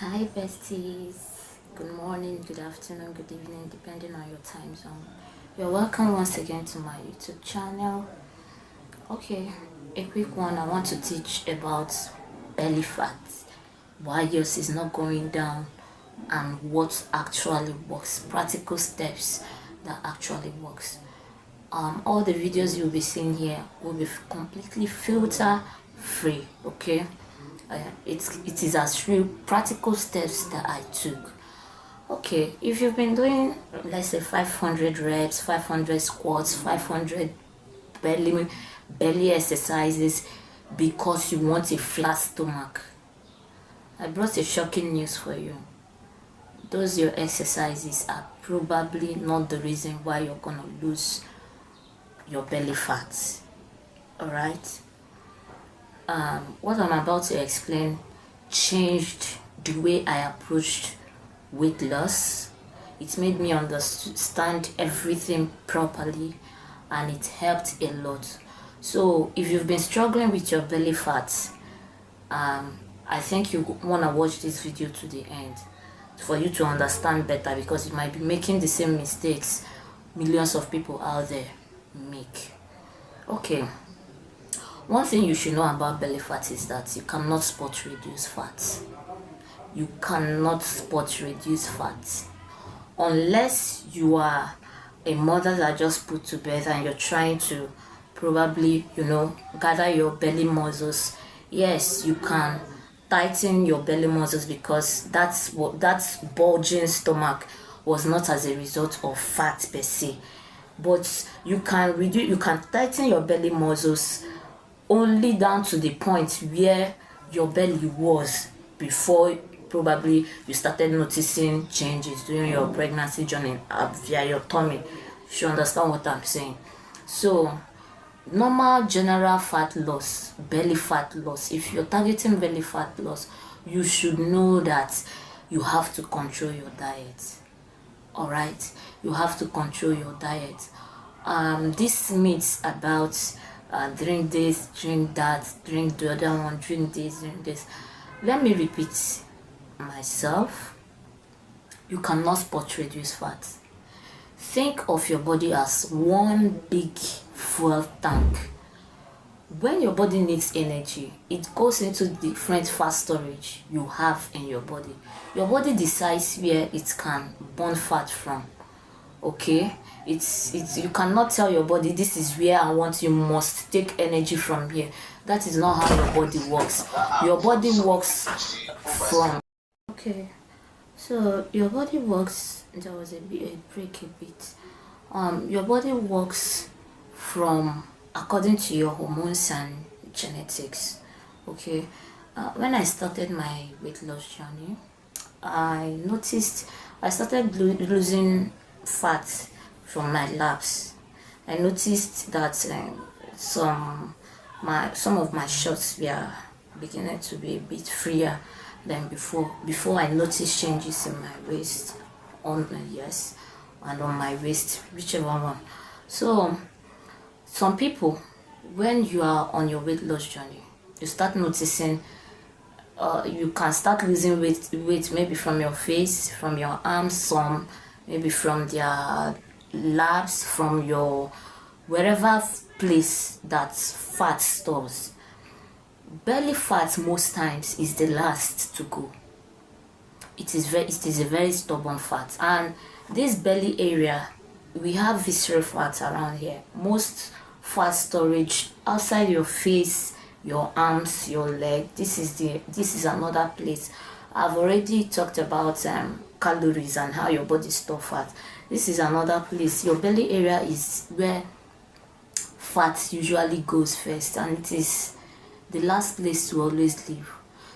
Hi besties, good morning, good afternoon, good evening, depending on your time zone. You're welcome once again to my YouTube channel. Okay, a quick one. I want to teach about belly fat, why yours is not going down, and what actually works, practical steps that actually works. All the videos you'll be seeing here will be completely filter free. Okay, it is as few practical steps that I took. Okay, if you've been doing, let's say, 500 reps, 500 squats, 500 belly belly exercises because you want a flat stomach, I brought a shocking news for you. Those your exercises are probably not the reason why you're gonna lose your belly fat. All right. What I'm about to explain changed the way I approached weight loss. It made me understand everything properly, and it helped a lot. So if you've been struggling with your belly fat, I think you want to watch this video to the end for you to understand better, because you might be making the same mistakes millions of people out there make. Okay, one thing you should know about belly fat is that you cannot spot reduce fat. You cannot spot reduce fat unless you are a mother that just put to bed and you're trying to probably, gather your belly muscles. Yes, you can tighten your belly muscles, because that's bulging stomach was not as a result of fat per se. But you can tighten your belly muscles only down to the point where your belly was before probably you started noticing changes during your pregnancy journey via your tummy. You should understand what I'm saying. So normal general fat loss, belly fat loss, if you're targeting belly fat loss, you should know that you have to control your diet. All right, you have to control your diet. This myths about drink this, drink that, drink the other one, drink this, drink this. Let me repeat myself. You cannot spot reduce fat. Think of your body as one big fuel tank. When your body needs energy, it goes into different fat storage you have in your body. Your body decides where it can burn fat from. Okay, it's you cannot tell your body this is where I want, you must take energy from here. That is not how your body works. Your body works from, okay, so your body works, there was a break a bit. Your body works from according to your hormones and genetics. Okay, when I started my weight loss journey, I noticed I started losing fat from my labs. I noticed that some of my shots were beginning to be a bit freer than before. Before I noticed changes in my waist, on my yes, and on my waist, whichever one. So some people, when you are on your weight loss journey, you start noticing you can start losing weight maybe from your face, from your arms, some maybe from their labs, from your wherever place that fat stores. Belly fat most times is the last to go. It is a very stubborn fat, and this belly area, we have visceral fat around here. Most fat storage outside your face, your arms, your leg. This is another place. I've already talked about calories and how your body stores fat. This is another place. Your belly area is where fat usually goes first, and it is the last place to always leave.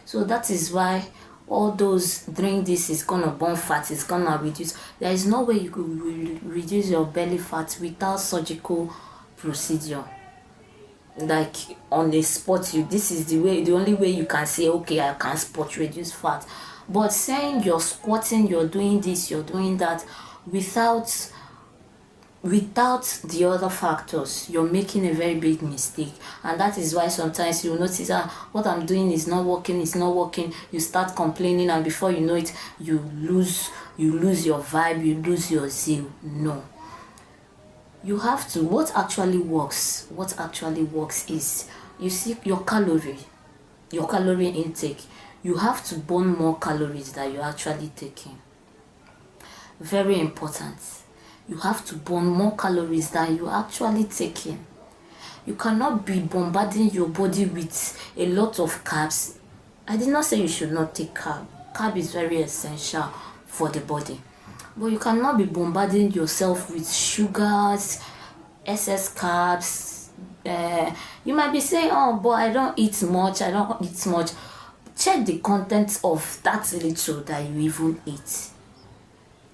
So that is why all those drink this is gonna burn fat, is gonna reduce. There is no way you could reduce your belly fat without surgical procedure, like on the spot. This is the only way you can say, okay, I can spot reduce fat. But saying you're squatting, you're doing this, you're doing that without without the other factors, you're making a very big mistake. And that is why sometimes you notice that what I'm doing is not working, it's not working. You start complaining, and before you know it, you lose your vibe, you lose your zeal. No, you have to, what actually works is, you see, your calorie intake. You have to burn more calories than you're actually taking. Very important. You have to burn more calories than you're actually taking. You cannot be bombarding your body with a lot of carbs. I did not say you should not take carb. Carb is very essential for the body. But you cannot be bombarding yourself with sugars, excess carbs. You might be saying, oh, but I don't eat much. Check the content of that little that you even eat.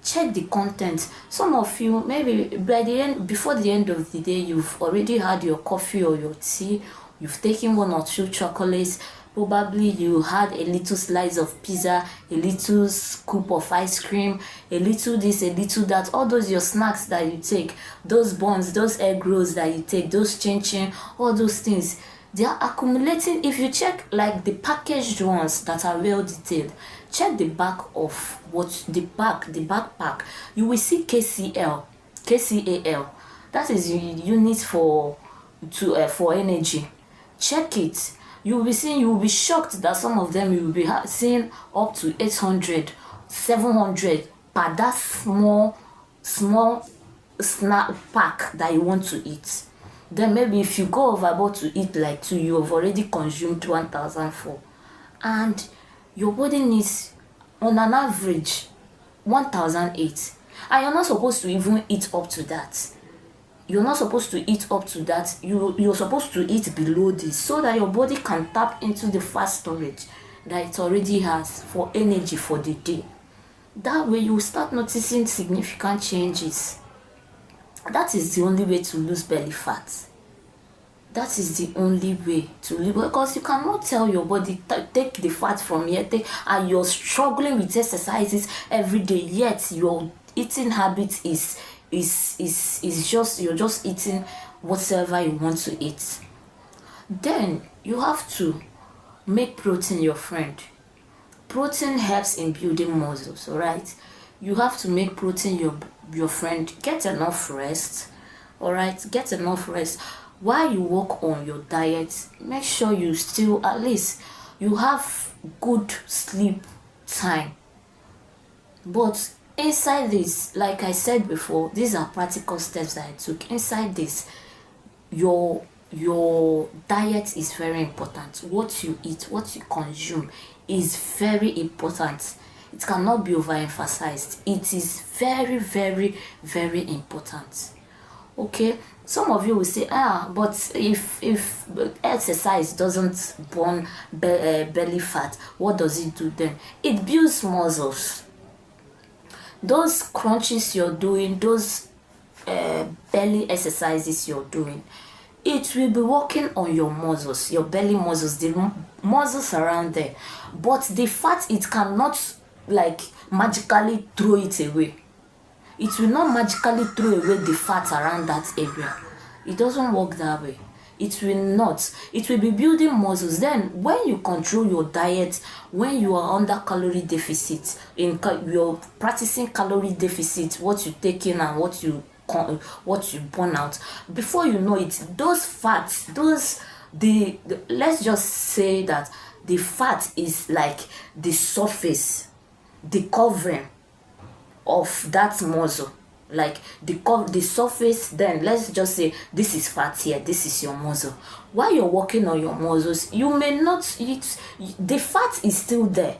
Check the content. Some of you, maybe before the end of the day, you've already had your coffee or your tea, you've taken 1 or 2 chocolates, probably you had a little slice of pizza, a little scoop of ice cream, a little this, a little that. All those your snacks that you take, those buns, those egg rolls that you take, those chin, all those things, they are accumulating. If you check like the packaged ones that are well detailed, check the back of the backpack, you will see KCAL. That is unit for energy. Check it. You will be shocked that some of them you will be seeing up to 800, 700 per that small snack pack that you want to eat. Then maybe if you go overboard to eat like 2, you have already consumed 1,004, and your body needs on an average 1,008, and you're not supposed to even eat up to that. You're supposed to eat below this, so that your body can tap into the fat storage that it already has for energy for the day. That way you start noticing significant changes. That is the only way to lose belly fat. That is the only way to lose, because you cannot tell your body take the fat from here, and you're struggling with exercises every day, yet your eating habit is just, you're just eating whatever you want to eat. Then you have to make protein your friend. Protein helps in building muscles, alright? You have to make protein your friend. Get enough rest, alright? Get enough rest. While you work on your diet, make sure you still, at least you have good sleep time. But inside this, like I said before, these are practical steps that I took. Inside this, your diet is very important. What you eat, what you consume is very important. It cannot be overemphasized. It is very, very, very important. Okay, some of you will say, but if exercise doesn't burn belly fat, what does it do then? It builds muscles. Those crunches you're doing, those belly exercises you're doing, it will be working on your muscles, your belly muscles, the muscles around there. But the fat, it cannot like magically throw it away. It will not magically throw away the fat around that area. It doesn't work that way. It will not. It will be building muscles. Then when you control your diet, when you are under calorie deficit, you're practicing calorie deficit, what you take in and what you burn out, before you know it, those fats, let's just say that the fat is like the surface, the covering of that muscle, like the surface. Then let's just say this is fat here, this is your muscle. While you're working on your muscles, you may not eat, the fat is still there.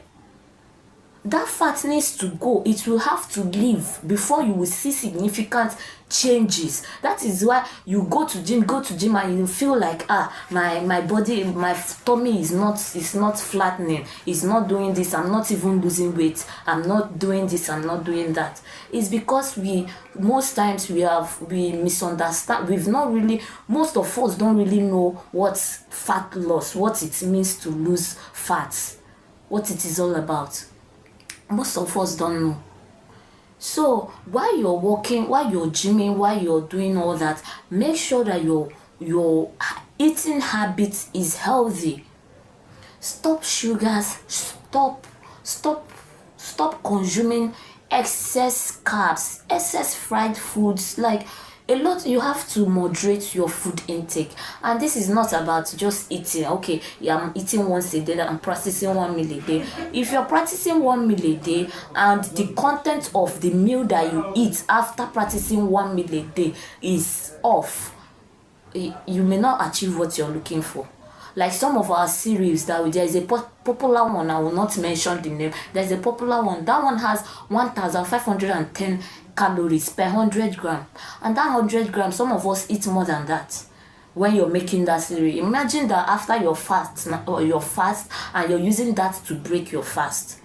That fat needs to go. It will have to leave before you will see significant changes. That is why you go to gym and you feel like, my body, my tummy is not flattening, it's not doing this, I'm not even losing weight, I'm not doing this, I'm not doing that. It's because most times we misunderstand. Most of us don't really know what fat loss, what it means to lose fat, what it is all about. Most of us don't know. So while you're walking, while you're gymming, while you're doing all that, make sure that your eating habit is healthy. Stop sugars, stop stop consuming excess carbs, excess fried foods. Like, a lot, you have to moderate your food intake. And this is not about just eating. Okay, yeah, I'm eating once a day, I'm practicing 1 meal a day. If you're practicing 1 meal a day and the content of the meal that you eat after practicing 1 meal a day is off, you may not achieve what you're looking for. Like some of our cereals, that there is a popular one, I will not mention the name. There's a popular one, that one has 1510 calories per 100 gram, and that 100 grams, some of us eat more than that. When you're making that cereal, imagine that after your fast, or your fast, and you're using that to break your fast,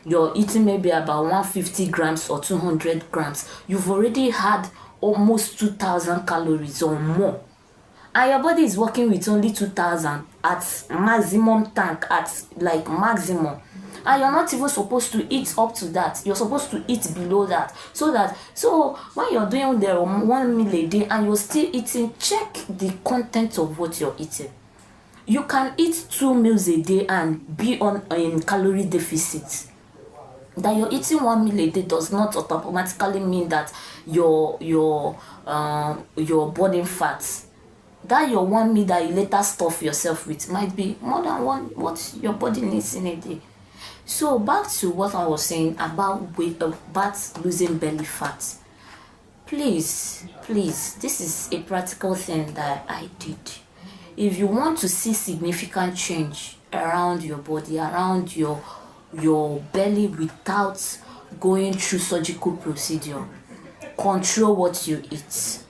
you're eating maybe about 150 grams or 200 grams, you've already had almost 2000 calories or more, and your body is working with only 2000 at maximum tank, at like maximum, and you're not even supposed to eat up to that. You're supposed to eat below that. So when you're doing the 1 meal a day and you're still eating, check the content of what you're eating. You can eat 2 meals a day and be on in calorie deficit. That you're eating 1 meal a day does not automatically mean that you're burning fat. That your 1 meal that you later stuff yourself with might be more than one what your body needs in a day. So back to what I was saying about about losing belly fat. Please, this is a practical thing that I did. If you want to see significant change around your body, around your belly, without going through surgical procedure, control what you eat.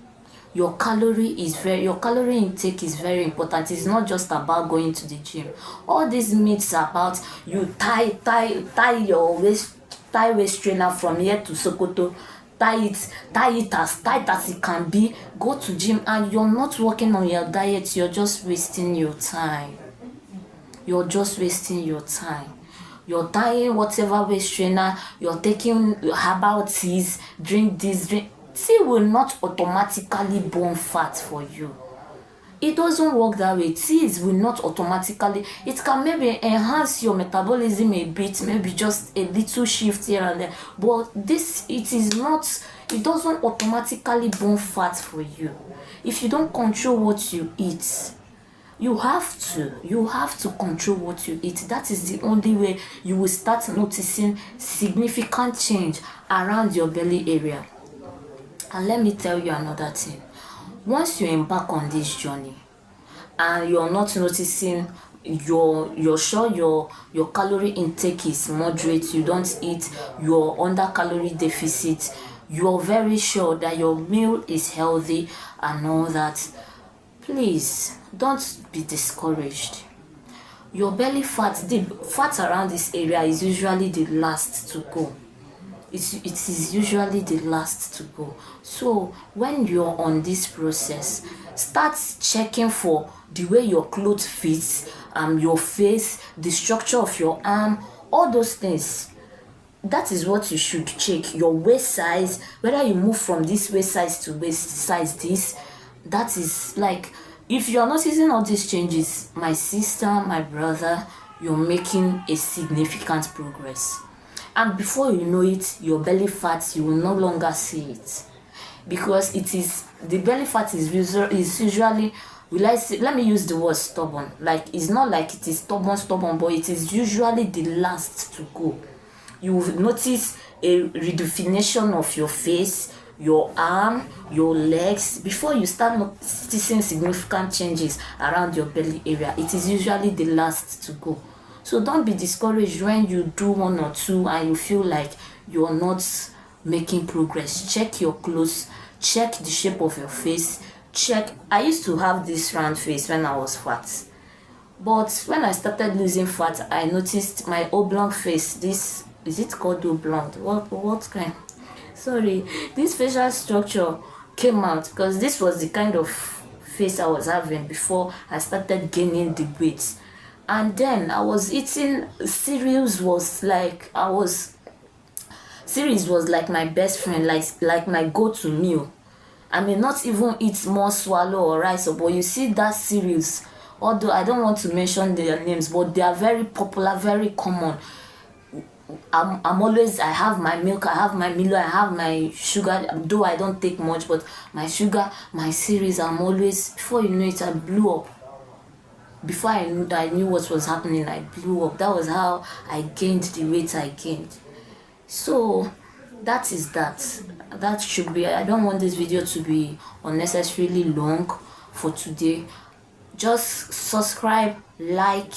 Your calorie intake is very important. It's not just about going to the gym. All these myths about you tie your waist trainer from here to Sokoto, tie it as tight as it can be, go to gym, and you're not working on your diet. You're just wasting your time. You're tying whatever waist trainer, you're taking herbal teas, drink this, drink. Tea will not automatically burn fat for you. It doesn't work that way. Teas will not automatically, it can maybe enhance your metabolism a bit, maybe just a little shift here and there, but it doesn't automatically burn fat for you. If you don't control what you eat, you have to control what you eat. That is the only way you will start noticing significant change around your belly area. And let me tell you another thing. Once you embark on this journey and you're not noticing, you're sure your calorie intake is moderate, you don't eat, you're under calorie deficit, you're very sure that your meal is healthy and all that, please don't be discouraged. Your belly fat, the fat around this area, is usually the last to go. It is usually the last to go. So when you're on this process, start checking for the way your clothes fits, your face, the structure of your arm, all those things. That is what you should check. Your waist size, whether you move from this waist size to waist size this, that is like, if you're noticing all these changes, my sister, my brother, you're making a significant progress. And before you know it, your belly fat, you will no longer see it, because the belly fat is usually, let me use the word stubborn. Like, it's not like it is stubborn, but it is usually the last to go. You will notice a redefinition of your face, your arm, your legs, before you start noticing significant changes around your belly area. It is usually the last to go. So don't be discouraged when you do 1 or 2 and you feel like you're not making progress. Check your clothes, check the shape of your face, check. I used to have this round face when I was fat, but when I started losing fat, I noticed my oblong face. This, is it called oblong? What kind? Sorry, this facial structure came out because this was the kind of face I was having before I started gaining the weight. And then I was eating cereals, was like, Cereals was like my best friend, like my go-to meal. I may not even eat more swallow or rice, but you see that cereals, although I don't want to mention their names, but they are very popular, very common. I'm always, I have my milk, I have my Milo, I have my sugar, though I don't take much, but my sugar, my cereals, I'm always, before you know it, I blew up. Before I knew what was happening, I blew up. That was how I gained the weight I gained. So that is that. That should be, I don't want this video to be unnecessarily long for today. Just subscribe, like,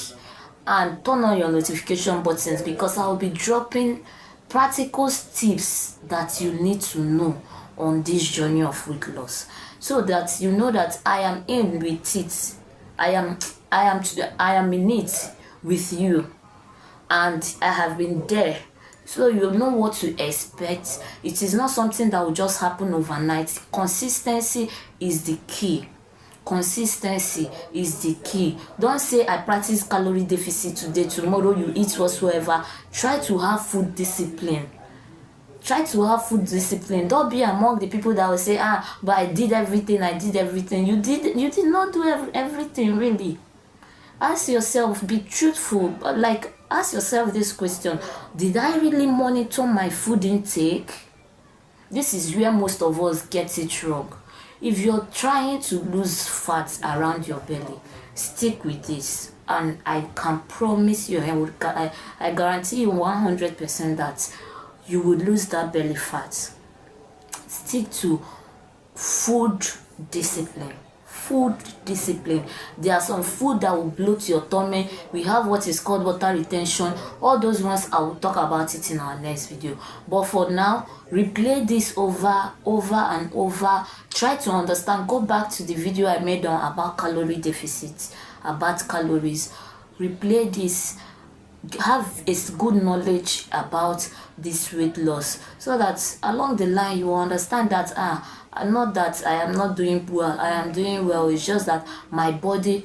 and turn on your notification buttons, because I'll be dropping practical tips that you need to know on this journey of weight loss, so that you know that I am in with it. I am in it with you, and I have been there, so you'll know what to expect. It is not something that will just happen overnight. Consistency is the key. Consistency is the key. Don't say I practice calorie deficit today, tomorrow you eat whatsoever. Try to have food discipline. Try to have food discipline. Don't be among the people that will say, but I did everything. You did not do everything, really. Ask yourself, be truthful, like ask yourself this question: did I really monitor my food intake? This is where most of us get it wrong. If you're trying to lose fat around your belly, stick with this, and I can promise you, I guarantee you 100% that you would lose that belly fat. Stick to food discipline. Food discipline. There are some food that will bloat your tummy. We have what is called water retention. All those ones, I will talk about it in our next video. But for now, replay this over and over. Try to understand. Go back to the video I made on about calorie deficit, about calories. Replay this. Have a good knowledge about this weight loss, so that along the line you will understand that not that I am not doing well, I am doing well. It's just that my body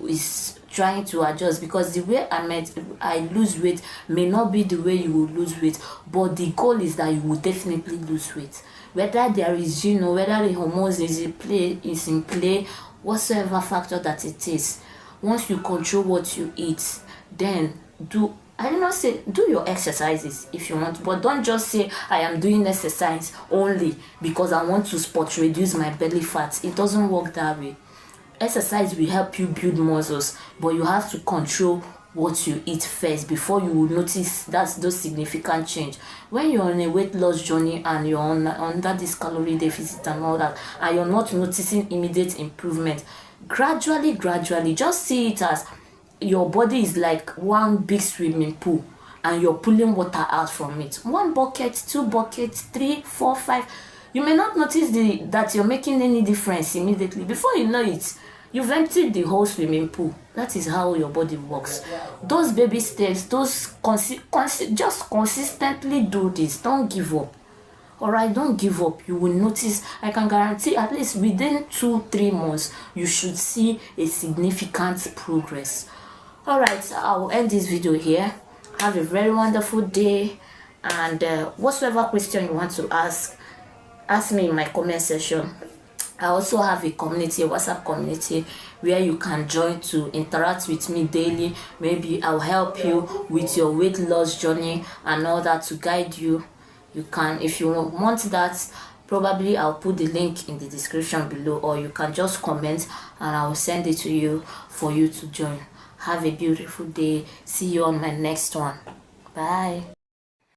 is trying to adjust, because the way I lose weight may not be the way you will lose weight, but the goal is that you will definitely lose weight. Whether there is whether the hormones is in play, whatsoever factor that it is, once you control what you eat, then do your exercises if you want, but don't just say I am doing exercise only because I want to spot reduce my belly fat. It doesn't work that way. Exercise will help you build muscles, but you have to control what you eat first before you will notice those significant change. When you're on a weight loss journey and you're under this calorie deficit and all that, and you're not noticing immediate improvement, gradually, just see it as your body is like one big swimming pool, and you're pulling water out from it. 1 bucket, 2 buckets, 3, 4, 5. You may not notice that you're making any difference immediately. Before you know it, you've emptied the whole swimming pool. That is how your body works. Those baby steps, just consistently do this. Don't give up. Alright, don't give up. You will notice. I can guarantee at least within 2-3 months, you should see a significant progress. Alright, I will end this video here. Have a very wonderful day, and whatsoever question you want to ask me in my comment section. I also have a community, a WhatsApp community, where you can join to interact with me daily. Maybe I'll help you with your weight loss journey and all that, to guide you. You can, if you want that, probably I'll put the link in the description below, or you can just comment and I'll send it to you for you to join. Have a beautiful day. See you on my next one. Bye.